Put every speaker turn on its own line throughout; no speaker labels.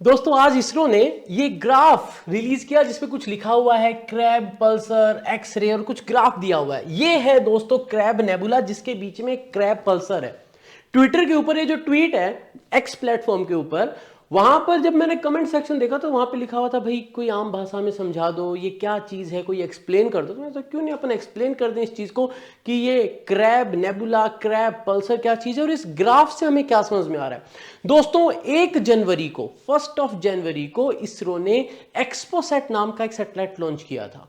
दोस्तों आज इसरो ने ये ग्राफ रिलीज किया जिसमें कुछ लिखा हुआ है क्रैब, पल्सर, एक्सरे और कुछ ग्राफ दिया हुआ है। ये है दोस्तों क्रैब नेबुला जिसके बीच में क्रैब पल्सर है। ट्विटर के ऊपर ये जो ट्वीट है एक्स प्लेटफॉर्म के ऊपर, वहां पर जब मैंने कमेंट सेक्शन देखा तो वहां पे लिखा हुआ था भाई कोई आम भाषा में समझा दो, ये क्या चीज है, कोई एक्सप्लेन कर दो। तो मैं सोचा क्यों नहीं अपन एक्सप्लेन कर दें इस चीज को कि ये क्रैब नेबुला, क्रैब पल्सर क्या चीज है और इस ग्राफ से हमें क्या समझ में आ रहा है। दोस्तों 1 जनवरी को इसरो ने एक्सपोसैट नाम का एक सैटेलाइट लॉन्च किया था।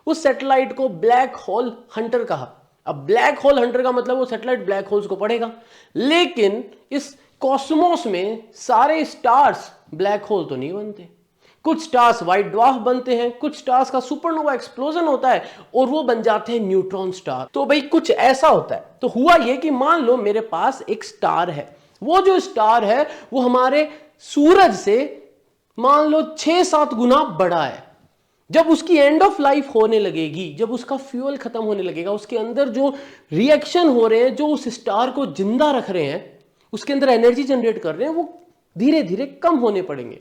उस सैटेलाइट को ब्लैक होल हंटर कहा। अब ब्लैक होल हंटर का मतलब वो सैटेलाइट ब्लैक होल्स को पढ़ेगा, लेकिन इस कॉस्मोस में सारे स्टार्स ब्लैक होल तो नहीं बनते। कुछ स्टार्स व्हाइट ड्वार्फ बनते हैं, कुछ स्टार्स का सुपरनोवा एक्सप्लोजन होता है और वो बन जाते हैं न्यूट्रॉन स्टार। तो भाई कुछ ऐसा होता है। तो हुआ ये कि मान लो मेरे पास एक स्टार है, वो जो स्टार है वो हमारे सूरज से मान लो 6-7 गुना बड़ा है। जब उसकी एंड ऑफ लाइफ होने लगेगी, जब उसका फ्यूल खत्म होने लगेगा, उसके अंदर जो रिएक्शन हो रहे हैं, जो उस स्टार को जिंदा रख रहे हैं, उसके अंदर एनर्जी जनरेट कर रहे हैं, वो धीरे धीरे कम होने पड़ेंगे।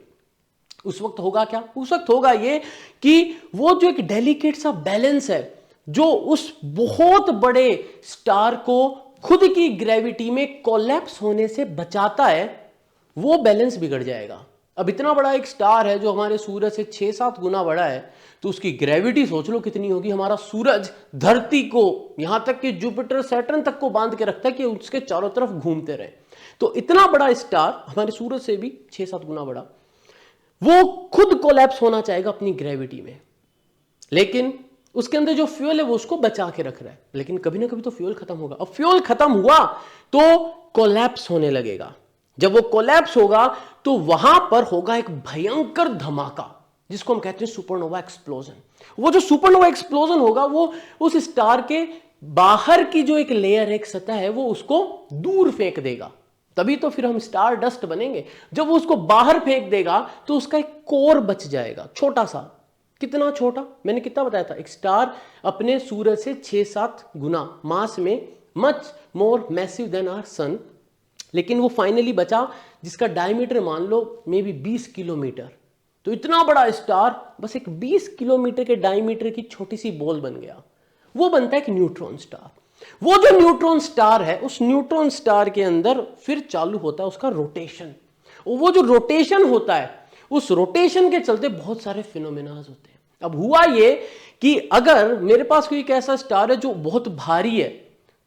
उस वक्त होगा क्या? उस वक्त होगा ये कि वो जो एक डेलिकेट सा बैलेंस है जो उस बहुत बड़े स्टार को खुद की ग्रेविटी में कोलैप्स होने से बचाता है, वो बैलेंस बिगड़ जाएगा। अब इतना बड़ा एक स्टार है जो हमारे सूरज से 6-7 गुना बड़ा है, तो उसकी ग्रेविटी सोच लो कितनी होगी। हमारा सूरज धरती को, यहां तक कि जुपिटर सैटर्न तक को बांध के रखता है कि उसके चारों तरफ घूमते रहे। तो इतना बड़ा स्टार, हमारे सूरज से भी 6-7 गुना बड़ा, वो खुद कोलैप्स होना चाहेगा अपनी ग्रेविटी में, लेकिन उसके अंदर जो फ्यूल है वो उसको बचा के रख रहा है। लेकिन कभी ना कभी तो फ्यूल खत्म होगा। अब फ्यूल खत्म हुआ तो कोलैप्स होने लगेगा। जब वो कोलैप्स होगा तो वहां पर होगा एक भयंकर धमाका जिसको हम कहते हैं सुपरनोवा एक्सप्लोजन। वो जो सुपरनोवा एक्सप्लोजन होगा वो उस स्टार के बाहर की जो एक लेयर है, एक सतह है, वो उसको दूर फेंक देगा। तभी तो फिर हम स्टार डस्ट बनेंगे। जब वो उसको बाहर फेंक देगा तो उसका एक कोर बच जाएगा, छोटा सा। कितना छोटा? मैंने कितना बताया था? एक स्टार अपने सूरज से 6-7 गुना मास में, much more massive than our sun, लेकिन वो फाइनली बचा जिसका डायमीटर मान लो मे बी 20 किलोमीटर। तो इतना बड़ा स्टार बस एक 20 किलोमीटर के डायमीटर की छोटी सी बॉल बन गया। वो बनता है एक न्यूट्रॉन स्टार। वो जो न्यूट्रॉन स्टार है, उस न्यूट्रॉन स्टार के अंदर फिर चालू होता है उसका रोटेशन। और वो जो रोटेशन होता है, उस रोटेशन के चलते बहुत सारे फिनोमेनाज होते हैं। अब हुआ ये कि अगर मेरे पास कोई एक ऐसा स्टार है जो बहुत भारी है,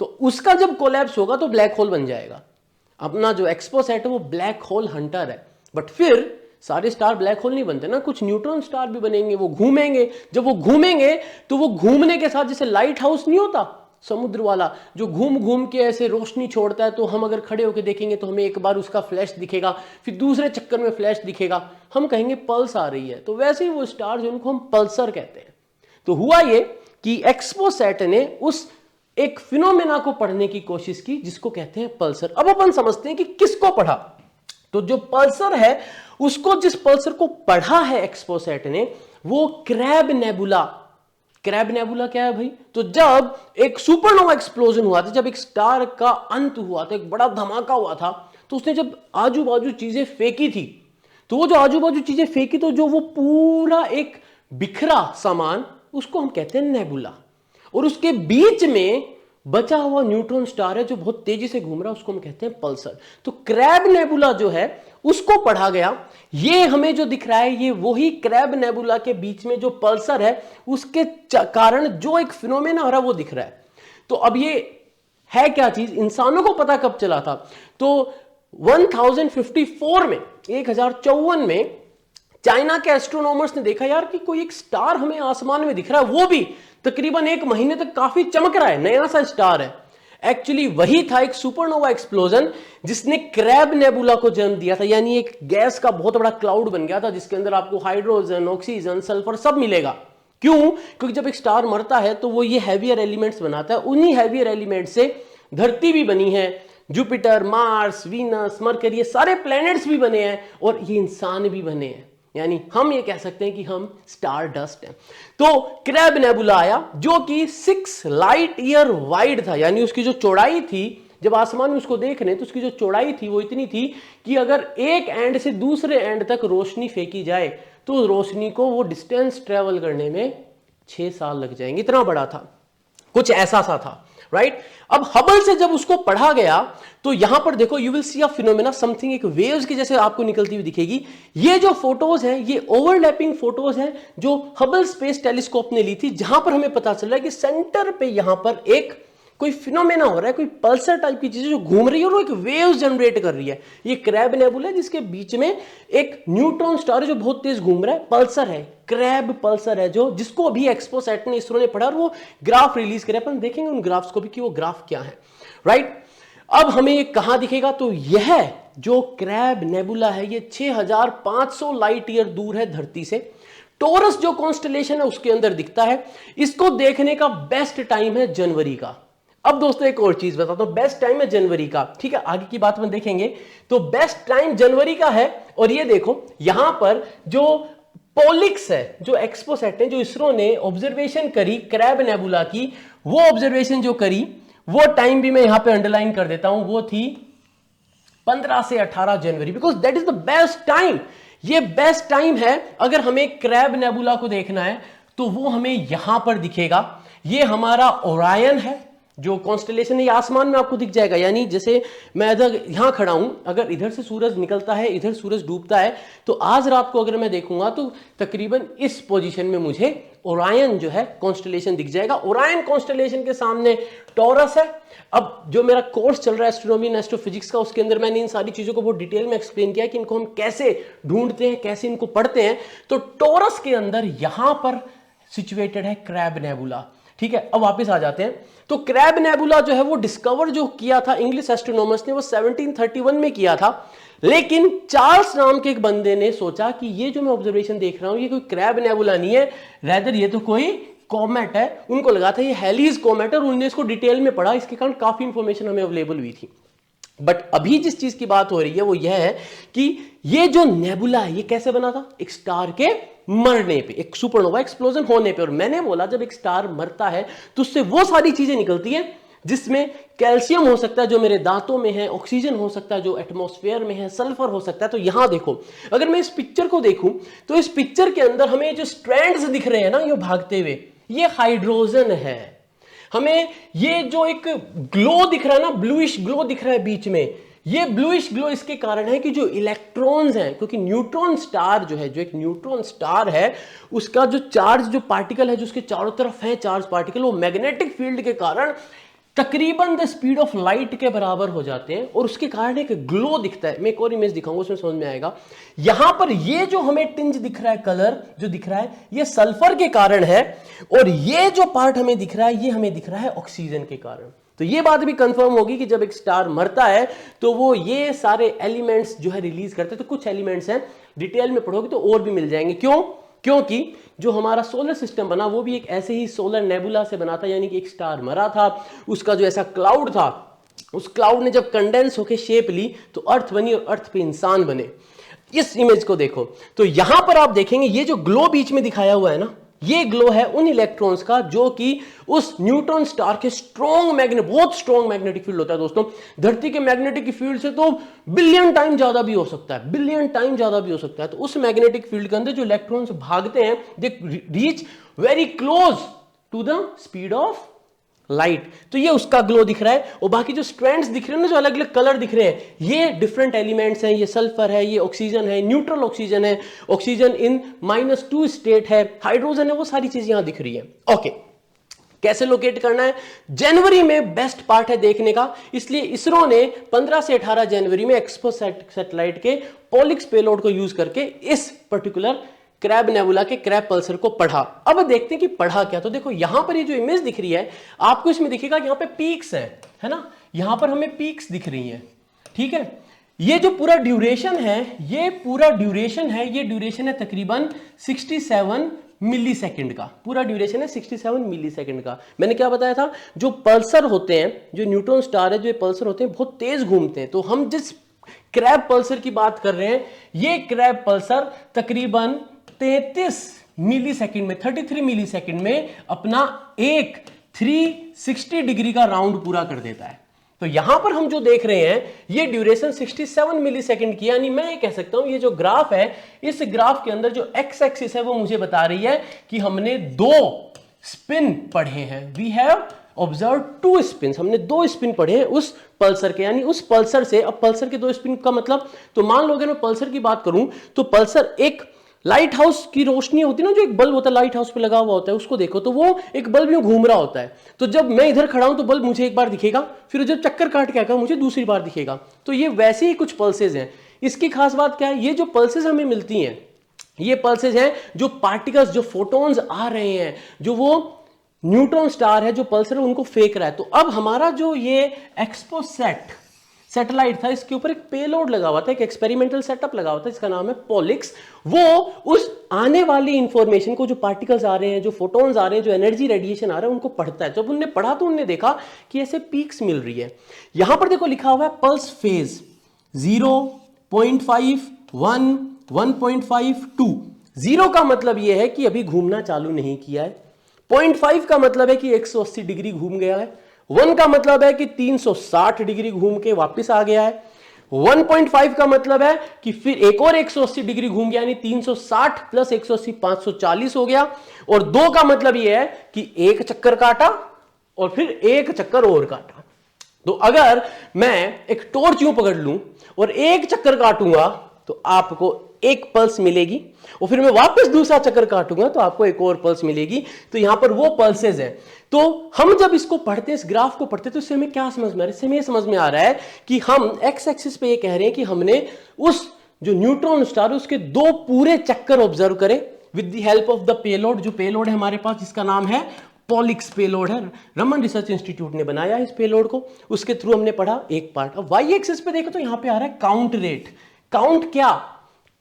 तो उसका जब कोलैप्स होगा तो ब्लैक होल बन जाएगा। अपना जो एक्सपोसैट है वो ब्लैक होल हंटर है। बट फिर सारे स्टार ब्लैक होल नहीं बनते ना, कुछ न्यूट्रॉन स्टार भी बनेंगे, वो घूमेंगे। जब वो घूमेंगे तो वो घूमने के साथ, जैसे लाइट हाउस नहीं होता समुद्र वाला, जो घूम घूम के ऐसे रोशनी छोड़ता है, तो हम अगर खड़े होकर देखेंगे तो हमें एक बार उसका फ्लैश दिखेगा, फिर दूसरे चक्कर में फ्लैश दिखेगा, हम कहेंगे पल्स आ रही है। तो वैसे ही वो स्टार जो उनको हम पल्सर कहते हैं। तो हुआ ये कि एक्सपोसैट ने उस एक फिनोमेना को पढ़ने की कोशिश की जिसको कहते हैं पल्सर। अब अपन समझते हैं कि किसको पढ़ा। तो जो पल्सर है उसको, जिस पल्सर को पढ़ा है एक्सपोसैट ने, वो क्रैब नेबुला। क्रैब नेबुला क्या है भाई? तो जब एक सुपरनोवा एक्सप्लोजन हुआ था, जब एक स्टार का अंत हुआ था, एक बड़ा धमाका हुआ था, तो उसने जब आजू बाजू चीजें फेंकी थी, तो वो जो आजू बाजू चीजें फेंकी, तो जो वो पूरा एक बिखरा सामान, उसको हम कहते हैं नेबुला। और उसके बीच में बचा हुआ न्यूट्रॉन स्टार है जो बहुत तेजी से घूम रहा है, उसको हम कहते हैं पल्सर। तो क्रैब नेबुला जो है उसको पढ़ा गया। ये हमें जो दिख रहा है ये वही क्रैब नेबुला के बीच में जो पल्सर है उसके कारण जो एक फिनोमेना हो रहा है वो दिख रहा है। तो अब ये है क्या चीज? इंसानों को पता कब चला था? तो 1054 में, 1054 में चाइना के एस्ट्रोनॉमर्स ने देखा यार कि कोई एक स्टार हमें आसमान में दिख रहा है, वो भी तकरीबन 1 महीने तक काफी चमक रहा है, नया सा स्टार है। एक्चुअली वही था एक सुपरनोवा एक्सप्लोजन जिसने क्रैब नेबुला को जन्म दिया था। यानी एक गैस का बहुत बड़ा क्लाउड बन गया था जिसके अंदर आपको हाइड्रोजन, ऑक्सीजन, सल्फर सब मिलेगा। क्यों? क्योंकि जब एक स्टार मरता है तो वो ये हैवियर एलिमेंट्स बनाता है। उन्हीं हैवियर एलिमेंट्स से धरती भी बनी है, जुपिटर, मार्स, वीनस, मरकरी, ये सारे प्लैनेट्स भी बने हैं और ये इंसान भी बने हैं। यानी हम ये कह सकते हैं कि हम स्टार डस्ट हैं। तो क्रैब नेबुला आया जो कि 6 लाइट ईयर वाइड था, यानी उसकी जो चौड़ाई थी जब आसमान में उसको देख रहे हैं तो उसकी जो चौड़ाई थी वो इतनी थी कि अगर एक एंड से दूसरे एंड तक रोशनी फेंकी जाए तो रोशनी को वो डिस्टेंस ट्रेवल करने में 6 साल लग जाएंगे, इतना बड़ा था, कुछ ऐसा सा था, राइट। अब हबल से जब उसको पढ़ा गया तो यहां पर देखो you will see a phenomena, something एक वेव्स की जैसे आपको निकलती हुई दिखेगी। ये जो फोटोज हैं ये ओवरलैपिंग फोटोज हैं जो हबल स्पेस टेलीस्कोप ने ली थी, जहां पर हमें पता चल रहा है कि सेंटर पे यहां पर एक कोई फिनोमेना हो रहा है, कोई पल्सर टाइप की चीज जो घूम रही है और वो एक वेव्स जनरेट कर रही है। ये क्रैब नेबुला है जिसके बीच में एक न्यूट्रॉन स्टार है जो बहुत तेज घूम रहा है, पल्सर है, क्रैब पल्सर है, जो जिसको अभी एक्सपोसैट ने, इसरो ने पढ़ा और वो ग्राफ रिलीज करे। अपन देखेंगे उन ग्राफ्स को भी कि वो ग्राफ क्या है, राइट। अब हमें ये कहां दिखेगा, तो यह जो क्रैब नेबुला है ये 6500 लाइट ईयर दूर है धरती से। टोरस जो कॉन्स्टलेशन है उसके अंदर दिखता है। इसको देखने का बेस्ट टाइम है जनवरी का। अब दोस्तों एक और चीज बताता हूं, बेस्ट टाइम है जनवरी का, ठीक है, आगे की बात में देखेंगे। तो बेस्ट टाइम जनवरी का है। और ये देखो यहां पर जो पोलिक्स है, जो एक्सपोसैट है, जो इसरो ने ऑब्जर्वेशन करी क्रैब नेबुला की, वो ऑब्जर्वेशन जो करी वो टाइम भी मैं यहां पे अंडरलाइन कर देता हूं, वो थी 15 से 18 जनवरी, because that is the best time. ये बेस्ट टाइम है। अगर हमें क्रैब नेबुला को देखना है तो वो हमें यहां पर दिखेगा। ये हमारा ओरायन है जो कॉन्स्टलेशन है, ये आसमान में आपको दिख जाएगा। यानी जैसे मैं इधर यहां खड़ा हूं, अगर इधर से सूरज निकलता है, इधर सूरज डूबता है, तो आज रात को अगर मैं देखूंगा तो तकरीबन इस पोजीशन में मुझे ओरायन जो है कॉन्स्टलेशन दिख जाएगा। ओरायन कॉन्स्टलेशन के सामने टॉरस है। अब जो मेरा कोर्स चल रहा है एस्ट्रोनॉमी एंड एस्ट्रोफिजिक्स का, उसके अंदर मैंने इन सारी चीजों को बहुत डिटेल में एक्सप्लेन किया कि इनको हम कैसे ढूंढते हैं, कैसे इनको पढ़ते हैं। तो टॉरस के अंदर यहां पर सिचुएटेड है क्रैब नेबुला, ठीक है। अब वापस आ जाते हैं। तो क्रैब नेबुला जो है वो डिस्कवर जो किया था इंग्लिश एस्ट्रोनॉमर्स ने, वो 1731 में किया था। लेकिन चार्ल्स नाम के एक बंदे ने सोचा कि ये जो मैं ऑब्जर्वेशन देख रहा हूं ये कोई क्रैब नेबुला नहीं है, रैदर ये तो कोई कॉमेट है। उनको लगा था ये हेलीज कॉमेट है और उन्होंने इसको डिटेल में पढ़ा, इसके कारण काफी इंफॉर्मेशन हमें अवेलेबल हुई थी। बट अभी जिस चीज की बात हो रही है वो यह है कि ये जो नेबुला है ये कैसे बना था, एक स्टार के मरने पे, एक सुपरनोवा एक्सप्लोजन होने पे। और मैंने बोला जब एक स्टार मरता है तो उससे वो सारी चीजें निकलती हैं जिसमें कैल्शियम हो सकता है जो मेरे दांतों में है, ऑक्सीजन हो सकता है जो एटमॉस्फेयर में है, सल्फर हो सकता है। तो यहां देखो, अगर मैं इस पिक्चर को देखूं तो इस पिक्चर के अंदर हमें जो स्ट्रैंड्स दिख रहे हैं ना ये भागते हुए, ये हाइड्रोजन है। हमें ये जो एक ग्लो दिख रहा है ना, ब्लूइश ग्लो दिख रहा है बीच में, ये ब्लूइश ग्लो इसके कारण है कि जो इलेक्ट्रॉन्स हैं, क्योंकि न्यूट्रॉन स्टार जो है, जो एक न्यूट्रॉन स्टार है, उसका जो चार्ज, जो पार्टिकल है जो उसके चारों तरफ है चार्ज पार्टिकल, वो मैग्नेटिक फील्ड के कारण तकरीबन द स्पीड ऑफ लाइट के बराबर हो जाते हैं और उसके कारण एक ग्लो दिखता है। मैं एक और इमेज दिखाऊंगा उसमें समझ में आएगा। यहां पर ये जो हमें टिंज दिख रहा है, कलर जो दिख रहा है, ये सल्फर के कारण है और ये जो पार्ट हमें दिख रहा है ये हमें दिख रहा है ऑक्सीजन के कारण। तो ये बात भी कंफर्म होगी कि जब एक स्टार मरता है तो वो ये सारे एलिमेंट्स जो है रिलीज करते हैं। तो कुछ एलिमेंट्स हैं, डिटेल में पढ़ोगे तो और भी मिल जाएंगे। क्यों? क्योंकि जो हमारा सोलर सिस्टम बना वो भी एक ऐसे ही सोलर नेबुला से बना था, यानी कि एक स्टार मरा था, उसका जो ऐसा क्लाउड था, उस क्लाउड ने जब कंडेंस होकर शेप ली तो अर्थ बनी और अर्थ पे इंसान बने। इस इमेज को देखो तो यहां पर आप देखेंगे ये जो ग्लो बीच में दिखाया हुआ है ना, ये ग्लो है उन इलेक्ट्रॉन्स का जो कि उस न्यूट्रॉन स्टार के स्ट्रॉन्ग मैग्नेट, बहुत स्ट्रॉन्ग मैग्नेटिक फील्ड होता है दोस्तों। धरती के मैग्नेटिक फील्ड से तो बिलियन टाइम ज्यादा भी हो सकता है, बिलियन टाइम ज्यादा भी हो सकता है। तो उस मैग्नेटिक फील्ड के अंदर जो इलेक्ट्रॉन्स भागते हैं they reach very close to the speed of light. तो ये उसका ग्लो दिख रहा है और बाकी जो स्ट्रैंड्स दिख रहे हैं ना, जो अलग अलग कलर दिख रहे हैं, ये डिफरेंट एलिमेंट्स हैं। ये सल्फर है, ये ऑक्सीजन है, न्यूट्रल ऑक्सीजन है, ऑक्सीजन इन -2 स्टेट है, हाइड्रोजन है, वो सारी चीजें यहां दिख रही है। ओके, कैसे लोकेट करना है? जनवरी में बेस्ट पार्ट है देखने का, इसलिए इसरो ने 15 से 18 जनवरी में एक्सपो सैटेलाइट के पोलिक्स पेलोड को यूज करके इस पर्टिकुलर क्रैब नेबुला के क्रैब पल्सर को पढ़ा। अब देखते हैं कि पढ़ा क्या। तो देखो यहां पर ये जो इमेज दिख रही है आपको, इसमें दिखेगा यहां पे पीक्स है ना, यहां पर हमें पीक्स दिख रही हैं, ठीक है। ये जो पूरा ड्यूरेशन है, ये पूरा ड्यूरेशन है, ये ड्यूरेशन है तकरीबन 67 मिली सेकेंड का, पूरा ड्यूरेशन है 67 मिली सेकेंड का। मैंने क्या बताया था, जो पल्सर होते हैं, जो न्यूट्रॉन स्टार है, जो पल्सर होते हैं बहुत तेज घूमते हैं। तो हम जिस क्रैब पल्सर की बात कर रहे हैं, ये क्रैब पल्सर तकरीबन 33 मिली सेकेंड में, 33 मिली सेकेंड में अपना एक 360 डिग्री का राउंड पूरा कर देता है। तो यहां पर हम जो देख रहे हैं ये ड्यूरेशन 67 मिलीसेकंड की, यानी मैं ये कह सकता हूं ये जो ग्राफ है, इस ग्राफ के अंदर जो एक्स एक्सिस है वो मुझे बता रही है कि हमने 2 स्पिन पढ़े हैं। वी हैव ऑब्जर्व 2 स्पिन, हमने 2 स्पिन पढ़े हैं उस पल्सर के, यानी उस पल्सर से। अब पल्सर के 2 स्पिन का मतलब, तो मान लो अगर मैं पल्सर की बात करूं तो पल्सर एक लाइट हाउस की रोशनी होती है ना, जो एक बल्ब होता है लाइट हाउस पे लगा हुआ होता है, उसको देखो तो वो एक बल्ब यूं घूम रहा होता है। तो जब मैं इधर खड़ा हूं तो बल्ब मुझे एक बार दिखेगा, फिर जब चक्कर काट के आएगा मुझे दूसरी बार दिखेगा। तो ये वैसे ही कुछ पल्सेज हैं। इसकी खास बात क्या है, ये जो पल्सेज हमें मिलती हैं ये पल्सेज हैं जो पार्टिकल्स, जो फोटॉन्स आ रहे हैं, जो वो न्यूट्रॉन स्टार है जो पल्सर है उनको फेंक रहा है। तो अब हमारा जो ये एक्सपोसेट सैटेलाइट था, इसके ऊपर एक पेलोड लगा हुआ था, एक एक्सपेरिमेंटल सेटअप लगा हुआ था, इसका नाम है पॉलिक्स। वो उस आने वाली इंफॉर्मेशन को, जो पार्टिकल्स आ रहे हैं, जो फोटॉन्स आ रहे हैं, जो एनर्जी रेडिएशन आ रहा है, उनको पढ़ता है। जब उनने पढ़ा तो उन्होंने देखा कि ऐसे पीक्स मिल रही है। यहां पर देखो लिखा हुआ है पल्स फेज 0.5, 1, 1.5, 2। 0 का मतलब यह है कि अभी घूमना चालू नहीं किया है। 0.5 का मतलब है कि 180 डिग्री घूम गया है। 1 का मतलब है कि 360 डिग्री घूम के वापस आ गया है। 1.5 का मतलब है कि फिर एक और 180 डिग्री घूम गया, यानी 360 प्लस 180 540 हो गया। और 2 का मतलब यह है कि एक चक्कर काटा और फिर एक चक्कर और काटा। तो अगर मैं एक टॉर्च यूं पकड़ लूं और एक चक्कर काटूंगा तो आपको एक पल्स मिलेगी, और फिर मैं वापस दूसरा चक्कर काटूंगा तो आपको एक और पल्स मिलेगी। तो यहां पर वो पल्सेज हैं। तो हम जब इसको पढ़ते हैं, इस ग्राफ को पढ़ते हैं, तो इससे हमें क्या समझ में आ रहा है? इससे हमें समझ में आ रहा है कि हम एक्स एक्सिस पे ये कह रहे हैं कि हमने उस जो न्यूट्रॉन स्टार उसके 2 पूरे चक्कर ऑब्जर्व करे with the help of the payload. जो पेलोड है हमारे पास जिसका नाम है पॉलिक्स पेलोड है, रमन रिसर्च इंस्टीट्यूट ने बनाया इस पेलोड को, उसके थ्रू हमने पढ़ा एक पार्ट। अब वाई एक्सिस पे देखो तो यहां पे आ रहा है काउंट रेट। काउंट क्या?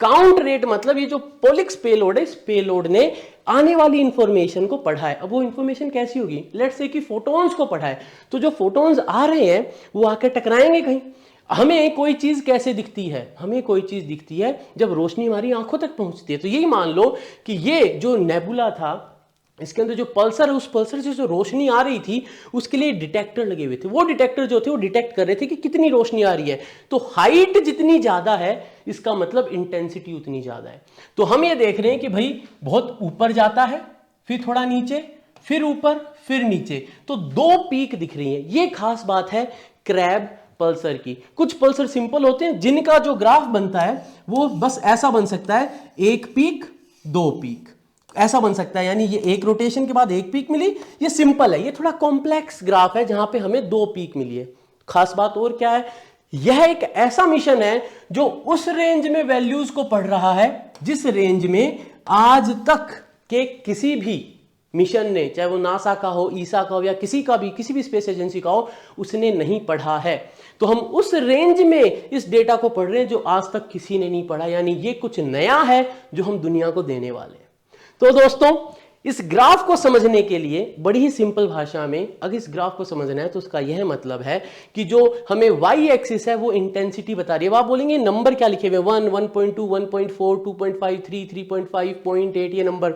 काउंट रेट मतलब ये जो पॉलिक्स पेलोड है, इस पेलोड ने आने वाली इंफॉर्मेशन को पढ़ा है। अब वो इंफॉर्मेशन कैसी होगी? लेट्स से कि फोटॉन्स को पढ़ा है। तो जो फोटॉन्स आ रहे हैं वो आकर टकराएंगे कहीं। हमें कोई चीज कैसे दिखती है? हमें कोई चीज दिखती है जब रोशनी हमारी आंखों तक पहुंचती है। तो यही मान लो कि ये जो नेबुला था, इसके अंदर जो पल्सर है, उस पल्सर से जो रोशनी आ रही थी उसके लिए डिटेक्टर लगे हुए थे। वो डिटेक्टर जो थे वो डिटेक्ट कर रहे थे कि कितनी रोशनी आ रही है। तो हाइट जितनी ज्यादा है इसका मतलब इंटेंसिटी उतनी ज्यादा है। तो हम ये देख रहे हैं कि भाई बहुत ऊपर जाता है, फिर थोड़ा नीचे, फिर ऊपर, फिर नीचे। तो 2 पीक दिख रही है। ये खास बात है क्रैब पल्सर की। कुछ पल्सर सिंपल होते हैं जिनका जो ग्राफ बनता है वो बस ऐसा बन सकता है, 1 पीक 2 पीक ऐसा बन सकता है, यानी ये एक रोटेशन के बाद 1 पीक मिली। ये सिंपल है। ये थोड़ा कॉम्प्लेक्स ग्राफ है जहां पे हमें 2 पीक मिली है। खास बात और क्या है, यह एक ऐसा मिशन है जो उस रेंज में वैल्यूज को पढ़ रहा है जिस रेंज में आज तक के किसी भी मिशन ने, चाहे वो नासा का हो, ईसा का हो, या किसी भी स्पेस एजेंसी का हो, उसने नहीं पढ़ा है। तो हम उस रेंज में इस डेटा को पढ़ रहे हैं जो आज तक किसी ने नहीं पढ़ा, यानी ये कुछ नया है जो हम दुनिया को देने वाले हैं। तो दोस्तों इस ग्राफ को समझने के लिए बड़ी ही सिंपल भाषा में अगर इस ग्राफ को समझना है तो उसका यह मतलब है कि जो हमें वाई एक्सिस है वो इंटेंसिटी बता रही है। आप बोलेंगे नंबर क्या लिखे हुए, 1, 1.2, 1.4, 2.5, 3, 3.5, 0.8, ये नंबर,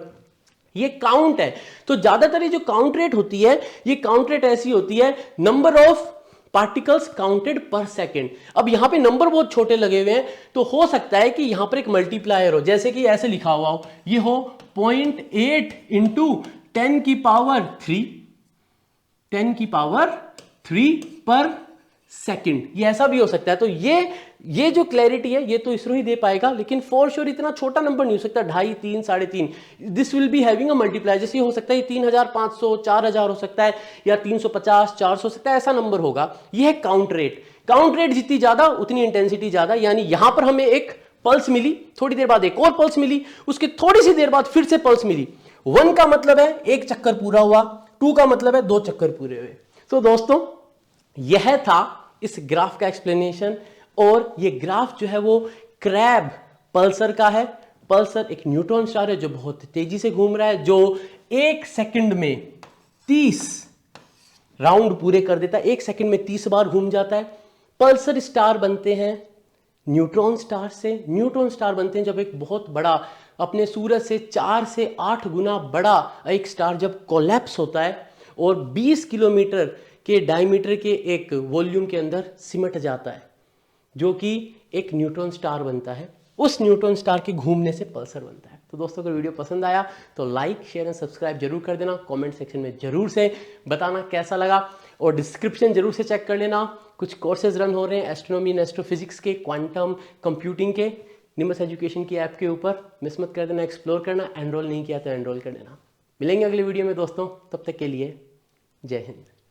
ये काउंट है। तो ज्यादातर ये जो काउंट रेट होती है, ये काउंट रेट ऐसी होती है नंबर ऑफ पार्टिकल्स काउंटेड पर सेकेंड। अब यहां पे नंबर बहुत छोटे लगे हुए हैं तो हो सकता है कि यहां पर एक मल्टीप्लायर हो, जैसे कि ऐसे लिखा हुआ हो, ये हो 0.8 इंटू 10 की पावर 3, 10 की पावर 3 पर सेकंड, ये ऐसा भी हो सकता है। तो ये जो क्लैरिटी है ये तो इसरो ही दे पाएगा, लेकिन फॉर श्योर इतना छोटा नंबर नहीं हो सकता, 2.5, 3, 3.5। This will be having a multiplier. जैसे हो सकता है 3500, 4000 हो सकता है, या 350, 400 हो सकता है, ऐसा नंबर होगा। यह है काउंट रेट। काउंट रेट जितनी ज्यादा उतनी इंटेंसिटी ज्यादा। यानी यहां पर हमें एक पल्स मिली, थोड़ी देर बाद एक और पल्स मिली, उसके थोड़ी सी देर बाद फिर से पल्स मिली। 1 का मतलब है 1 चक्कर पूरा हुआ, 2 का मतलब है 2 चक्कर पूरे हुए। तो दोस्तों यह था इस ग्राफ का एक्सप्लेनेशन। और ये ग्राफ जो है वो क्रैब पल्सर का है। पल्सर एक न्यूट्रॉन स्टार है जो बहुत तेजी से घूम रहा है, जो 1 सेकंड में 30 राउंड पूरे कर देता है। 1 सेकंड में 30 बार घूम जाता है। पल्सर स्टार बनते हैं न्यूट्रॉन स्टार से। न्यूट्रॉन स्टार बनते हैं जब एक बहुत बड़ा, अपने सूरज से 4 से 8 गुना बड़ा एक स्टार जब कोलैप्स होता है और 20 किलोमीटर के डायमीटर के एक वॉल्यूम के अंदर सिमट जाता है, जो कि एक न्यूट्रॉन स्टार बनता है। उस न्यूट्रॉन स्टार के घूमने से पल्सर बनता है। तो दोस्तों, अगर वीडियो पसंद आया तो लाइक, शेयर एंड सब्सक्राइब जरूर कर देना। कमेंट सेक्शन में जरूर से बताना कैसा लगा, और डिस्क्रिप्शन जरूर से चेक कर लेना। कुछ कोर्सेज रन हो रहे हैं एस्ट्रोनॉमी एंड एस्ट्रोफिजिक्स के, क्वांटम कंप्यूटिंग के, निम्बस एजुकेशन की ऐप के ऊपर। मिस मत कर देना, एक्सप्लोर करना। एनरोल नहीं किया तो एनरोल कर देना। मिलेंगे अगले वीडियो में दोस्तों, तब तक के लिए जय हिंद।